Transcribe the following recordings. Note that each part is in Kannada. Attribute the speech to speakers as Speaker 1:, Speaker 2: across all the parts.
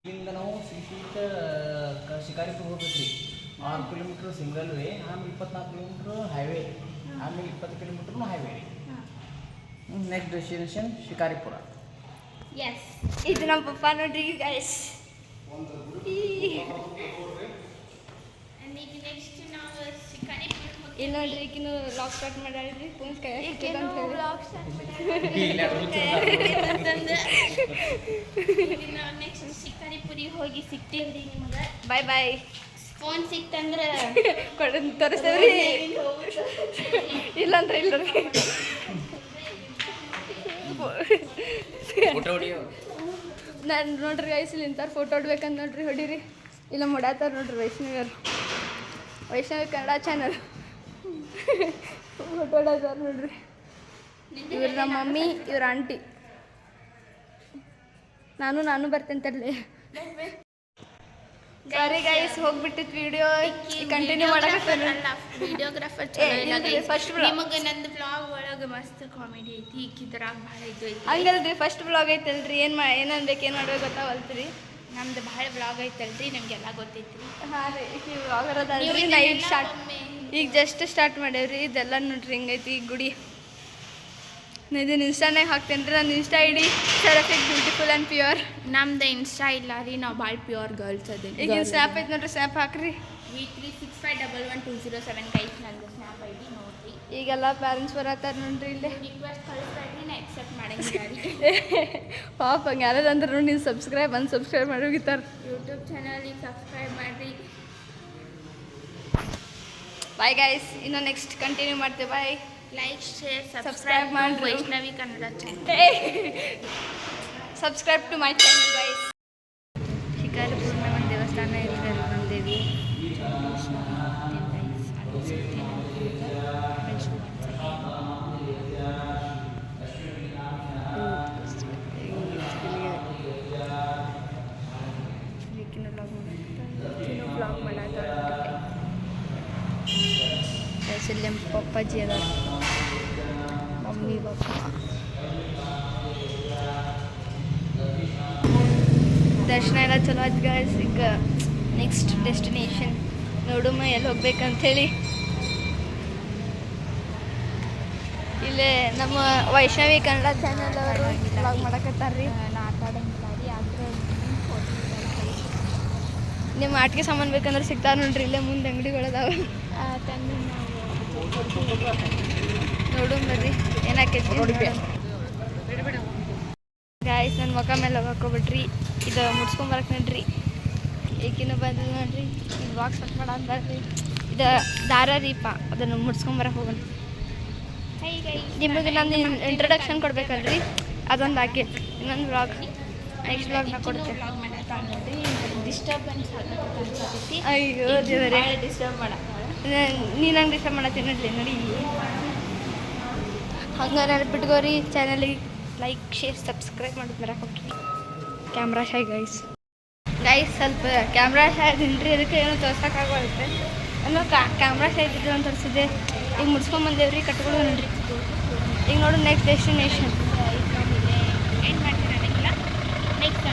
Speaker 1: ಇಲ್ಲಿಂದ ನಾವು ಸಿಂಗ್ಸೀಟ್ ಶಿಕಾರಿಪುರ ಹೋಗ್ಬೇಕ್ರಿ 6 ಕಿಲೋಮೀಟ್ರ್ ಸಿಂಗಲ್ ವೇ, ಆಮೇಲೆ 24 ಕಿಲೋಮೀಟ್ರ್ ಹೈವೇ, ಆಮೇಲೆ 20 ಕಿಲೋಮೀಟ್ರ್ನು ಹೈವೇ ರೀ. Next destination Shikaripura.
Speaker 2: ಎಸ್, ಇದು ನಮ್ಮ ಪಪ್ಪ ನೋಡ್ರಿ ಗೈಸ್. ಇಲ್ಲಿ ನೋಡ್ರಿ ಈಗಿನ ಲಾಕ್ ಸ್ಟಾರ್ಟ್ ಮಾಡ್ಯಾಳ್ರಿ ಫೋನ್ ಕೈ ನೆಕ್ಸ್ಟ್ ಶಿಕಾರಿಪುರಿಗೆ ಹೋಗಿ ಸಿಗ್ತೀವ್ರಿ ನಿಮ್ಗೆ. ಬಾಯ್ ಬಾಯ್. ಫೋನ್ ಸಿಕ್ತಂದ್ರೆ ತೋರಿಸ್ತೇವ್ರಿ, ಇಲ್ಲಂದ್ರೆ ಇಲ್ಲರಿ. ನಾನು ನೋಡ್ರಿ ಗೈಸ್ ಇಲ್ಲಿ ಇಂಥವ್ರು ಫೋಟೋ ಹೊಡ್ಬೇಕಂತ ನೋಡ್ರಿ ಹೊಡೀರಿ. ಇಲ್ಲ ಮಾಡಾತಾರ ನೋಡ್ರಿ ವೈಷ್ಣವಿ ಕನ್ನಡ ಚಾನಲ್ ಫೋಟೋ ಹೊಡಾತಾರ ನೋಡ್ರಿ. ಇವ್ರು ನಮ್ಮ ಮಮ್ಮಿ, ಇವ್ರ ಆಂಟಿ. ನಾನು ಬರ್ತೇನೆ ತರಲಿ. ಸಾರಿ ಗೈಸ್, ಹೋಗ್ಬಿಟ್ಟಿತ್ತು ವಿಡಿಯೋ ಕಂಟಿನ್ಯೂ ಮಾಡಕತ್ತೇನೆ.
Speaker 3: ವಿಡಿಯೋಗ್ರಾಫರ್ ಫಸ್ಟ್ ನಿಮಗೆ ನಂದು ಬ್ಲಾಗ್ ಒಳಗೆ ಮಸ್ತ್ ಕಾಮಿಡಿ ಐತಿ, ಈಗಿದ್ರಾಗ ಭಾಳ ಇದು ಐತಿ.
Speaker 2: ಹಂಗಲ್ರಿ, ಫಸ್ಟ್ ಬ್ಲಾಗ್ ಐತಲ್ರಿ. ಏನು ಅನ್ಬೇಕು ಏನು ಮಾಡ್ಬೇಕು ಗೊತ್ತಾವಲ್ತ್ರಿ.
Speaker 3: ನಮ್ದು ಭಾಳ ಬ್ಲಾಗ್ ಐತಲ್ರಿ, ನಮಗೆಲ್ಲ ಗೊತ್ತೈತ್ರಿ.
Speaker 2: ಹಾಂ ರೀ, ಈಗ ಬ್ಲಾಗ್ ಇರೋದಲ್ರಿ. ನೈಟ್ ಸ್ಟಾರ್ಟ್, ಈಗ ಜಸ್ಟ್ ಸ್ಟಾರ್ಟ್ ಮಾಡೇವ್ರಿ. ಇದೆಲ್ಲ ನೋಡ್ರಿ ಹಿಂಗೈತಿ ಈ ಗುಡಿ. ಇದನ್ನ ಇನ್ಸ್ಟಾನಾಗ ಹಾಕ್ತೇನೆ ರೀ. ನನ್ನ ಇನ್ಸ್ಟಾ ಐಡಿ ಸರಫಿಕ್ ಬ್ಯೂಟಿಫುಲ್ ಆ್ಯಂಡ್ ಪ್ಯೂರ್.
Speaker 3: ನಮ್ದು ಇನ್ಸ್ಟಾ ಇಲ್ಲ ರೀ, ನಾವು ಭಾಳ ಪ್ಯೂರ್ ಗರ್ಲ್ಸ್ ಅದೇ.
Speaker 2: ಈಗ ಸ್ನ್ಯಾಪ್ ಐತೆ ನೋಡ್ರಿ, ಸ್ನ್ಯಾಪ್ ಹಾಕ್ರಿ.
Speaker 3: V36511207 ಗೈಸ್ ನಂದು ಸ್ನ್ಯಾಪ್ ಐಡಿ ನೋಡ್ರಿ.
Speaker 2: ಈಗೆಲ್ಲ ಪ್ಯಾರೆಂಟ್ಸ್ ಬರತ್ತಾರ ನೋಡ್ರಿ ಇಲ್ಲಿ.
Speaker 3: ರಿಕ್ವೆಸ್ಟ್ ಕಳಿಸ್ಬೇಡ್ರಿ, ನಾ ಎಕ್ಸೆಪ್ಟ್ ಮಾಡಂಗಿಲ್ಲ ರೀ.
Speaker 2: ಪಾಪ ಹಂಗೆ ಯಾರಂದ್ರೆ ನೋಡಿ ನೀವು ಸಬ್ಸ್ಕ್ರೈಬ್ ಮಾಡಿ ಹೋಗಿತ್ತಾರ.
Speaker 3: ಯೂಟ್ಯೂಬ್ ಚಾನಲಿಗೆ ಸಬ್ಸ್ಕ್ರೈಬ್ ಮಾಡಿರಿ.
Speaker 2: ಬಾಯ್ ಗೈಸ್, ಇನ್ನು ನೆಕ್ಸ್ಟ್ ಕಂಟಿನ್ಯೂ ಮಾಡ್ತೇವೆ. ಬಾಯ್.
Speaker 3: ಲೈಕ್, ಶೇರ್, ಸಬ್ಸ್ಕ್ರೈಬ್ ಮಾಡಿ Vaishnavi Kannada channel.
Speaker 2: Subscribe to my channel guys. ಶಿಕಾರಿಪುರ್ನ ಒಂದು ದೇವಸ್ಥಾನ ಇರ್ತದೆ, ಅಲ್ಲಿ ಬಂದೇವಿ. ಬ್ಲಾಗ್ ಇಲ್ಲಿ ನಮ್ಮ ಪಪ್ಪಾಜಿ ಅದ, ಮಮ್ಮಿ ಪಪ್ಪ. ದರ್ಶನ ಎಲ್ಲ ಚಲೋ ಆಯ್ತು ಗೈಸ್. ಈಗ ನೆಕ್ಸ್ಟ್ ಡೆಸ್ಟಿನೇಷನ್ ನೋಡುಮ ಎಲ್ಲಿ ಹೋಗ್ಬೇಕಂಥೇಳಿ. ಇಲ್ಲೇ ನಮ್ಮ ವೈಷ್ಣವಿ ಕನ್ನಡ ಚಾನಲ್ ಅವರು ಬ್ಲಾಗ್ ಮಾಡಕತ್ತಾರ ರೀ. ನಿಮ್ಮ ಆಟಿಕೆ ಸಾಮಾನು ಬೇಕಂದ್ರೆ ಸಿಗ್ತಾವೆ ನೋಡ್ರಿ, ಇಲ್ಲೇ ಮುಂದೆ ಅಂಗಡಿಗಳದಾವ. ನೋಡು ಬರ್ರಿ ಏನಾಕೈತಿ ಗಾಯ್ಸ್. ನನ್ನ ಮುಖ ಮೇಲೆ ಹಾಕೋಬಿಟ್ರಿ. ಇದು ಮುಡ್ಸ್ಕೊಂಬರಕ್ಕೆ ನೋಡ್ರಿ, ಈಗಿನ ಬಂದ ನೋಡ್ರಿ. ಈಗ ಬ್ಲಾಗ್ ಸ್ಟಾರ್ಟ್ ಮಾಡ ಅಂದ್ರಿ. ಇದು ದಾರ ರೀಪ, ಅದನ್ನು ಮುಡ್ಸ್ಕೊಂಬರಕ್ಕೆ ಹೋಗೋಣ. ನಿಮಗೆ ನಾನು ಇಂಟ್ರೊಡಕ್ಷನ್ ಕೊಡ್ಬೇಕಲ್ರಿ, ಅದೊಂದು ಹಾಕಿ ಇನ್ನೊಂದು ಬ್ಲಾಗ್ ನೆಕ್ಸ್ಟ್ ಬ್ಲಾಗ್ ನಾ ಕೊಡ್ತೇನೆ.
Speaker 3: ಡಿಸ್ಟರ್ಬೆನ್ಸ್
Speaker 2: ಅಯ್ಯೋ ದೇವರೇ,
Speaker 3: ಡಿಸ್ಟರ್ಬ್ ಮಾಡ
Speaker 2: ನೀ ನಂಗೆ ಡಿಸ್ಟರ್ಬ್ ಮಾಡತ್ತೀನಿ ನೋಡ್ಲಿ. ನೋಡಿ ಹಂಗೆ ನೆನಪಿಟ್ಕೋರಿ. ಚಾನಲಿಗೆ ಲೈಕ್, ಶೇರ್, ಸಬ್ಸ್ಕ್ರೈಬ್ ಮಾಡೋದು ಮರಕ್ಕೆ ಹೋಗ್ರಿ. Camera ಶೈ guys. ಸ್ವಲ್ಪ ಕ್ಯಾಮ್ರಾ ಶೈ ಅದೀನಿ ರೀ, ಅದಕ್ಕೆ ಏನೋ ತೋರ್ಸೋಕ್ಕಾಗೋಲ್ತೆ. ಅನ್ನೋ ಕ್ಯಾಮ್ರಾ ಶೈ ಇದ್ದಿದ್ದು ಅಂತ ತೋರಿಸಿದೆ. ಈಗ ಮುಡ್ಸ್ಕೊಂಬಂದೇವ್ರಿ, ಕಟ್ಕೊಂಡು ನೋಡ್ರಿ. ಈಗ ನೋಡು ನೆಕ್ಸ್ಟ್ ಡೆಸ್ಟಿನೇಷನ್.
Speaker 3: ಏನು ಮಾಡ್ತೀನಿ ನನಗಿಲ್ಲ, ನೆಕ್ಸ್ಟ್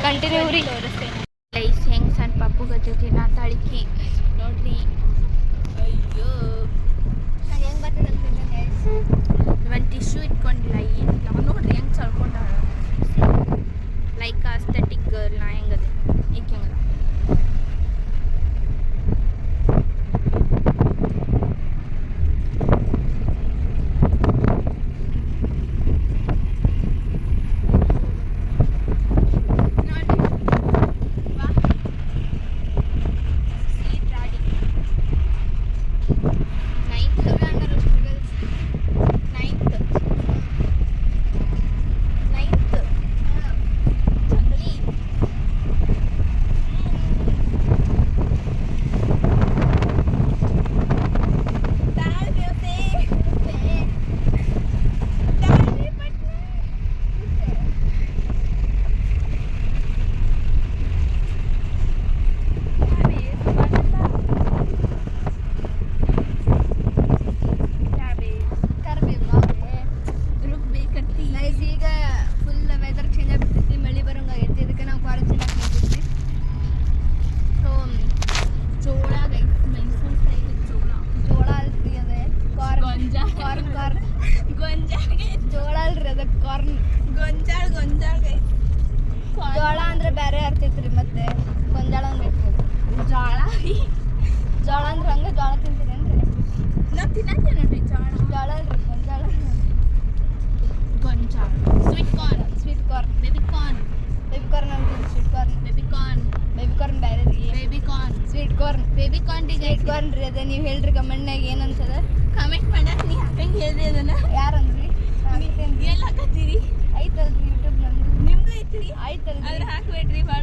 Speaker 2: ಕಂಟಿನ್ಯೂ ರೀ.
Speaker 3: ಲೈಸ್ ಹೆಂಗೆ ಸಣ್ಣ ಪಪ್ಪು ಗೊತ್ತೈತಿ ನಾ ತಾಳಿಕಿ ನೋಡ್ರಿ. ಅಯ್ಯೋ
Speaker 2: ಹೆಂಗೆ ಬರ್ತದೆ
Speaker 3: ಒಂದು ಟಿಶ್ಯೂ ಇಟ್ಕೊಂಡಿಲ್ಲ, ಏನಿಲ್ಲ ನೋಡ್ರಿ ಹೆಂಗೆ ಚಳ್ಕೊಂಡಾಳ. ಲೈಕ್ ಅಸ್ಥೆಟಿಕ್ ಗರ್ಲ್ ನಾ ಹೆಂಗದೆ, ಈಗ ಹೆಂಗದ.
Speaker 2: With corn.
Speaker 3: ಗೊಂಜಾಳ ಗೈಸ್.
Speaker 2: ಜೋಳ ಅಂದ್ರೆ ಬೇರೆ ಇರ್ತೈತ್ರಿ, ಮತ್ತೆ ಗೊಂಜಾಳ ಅಂದ್ರೆ ಇರ್ತೈತಿ.
Speaker 3: ಜೋಳ
Speaker 2: ಜೋಳ ಅಂದ್ರೆ ಹಂಗೆ ಜೋಳ ತಿಂತೀರೇನ್ರಿ?
Speaker 3: ನಾವು ತಿನ್ನಕ್ಕೆ ನೋಡ್ರಿ ಜೋಳ.
Speaker 2: ಜೋಳ ಅಲ್ರಿ, ಗೊಂಜಾಳ.
Speaker 3: ಗೊಂಜಾಳ. Sweet corn.
Speaker 2: Sweet corn.
Speaker 3: Baby corn.
Speaker 2: Baby corn ಅಂದ್ರೆ sweet corn.
Speaker 3: Baby corn.
Speaker 2: Baby corn ಬೇರೆ ರೀ.
Speaker 3: Baby corn.
Speaker 2: Sweet corn.
Speaker 3: Baby corn ರೀ
Speaker 2: ಸ್ವೀಟ್ ಕಾರ್ನ್ ರೀ. ಅದ ನೀವು ಹೇಳ್ರಿ ಕಮೆಂಟ್ನಾಗ ಏನಂತದ
Speaker 3: ಕಮೆಂಟ್ ಮಾಡಕ್ ನೀ ಹಾಕಂಗೆ ಹೇಳ್ರಿ ಅದನ್ನ.
Speaker 2: ಯಾರಂದ್ರಿ?
Speaker 3: ಎಲ್ಲಿ ಹಾಕತ್ತೀರಿ?
Speaker 2: ಐತಲ್ರಿ ಯೂಟ್ಯೂಬ್ ನಂದು.
Speaker 3: ನಿಮ್ದು ಐತ್ರಿ?
Speaker 2: ಆಯ್ತಲ್ರಿ.
Speaker 3: ಆದ್ರೆ ಹಾಕ್ಬೇಡ್ರಿ ಭಾಳ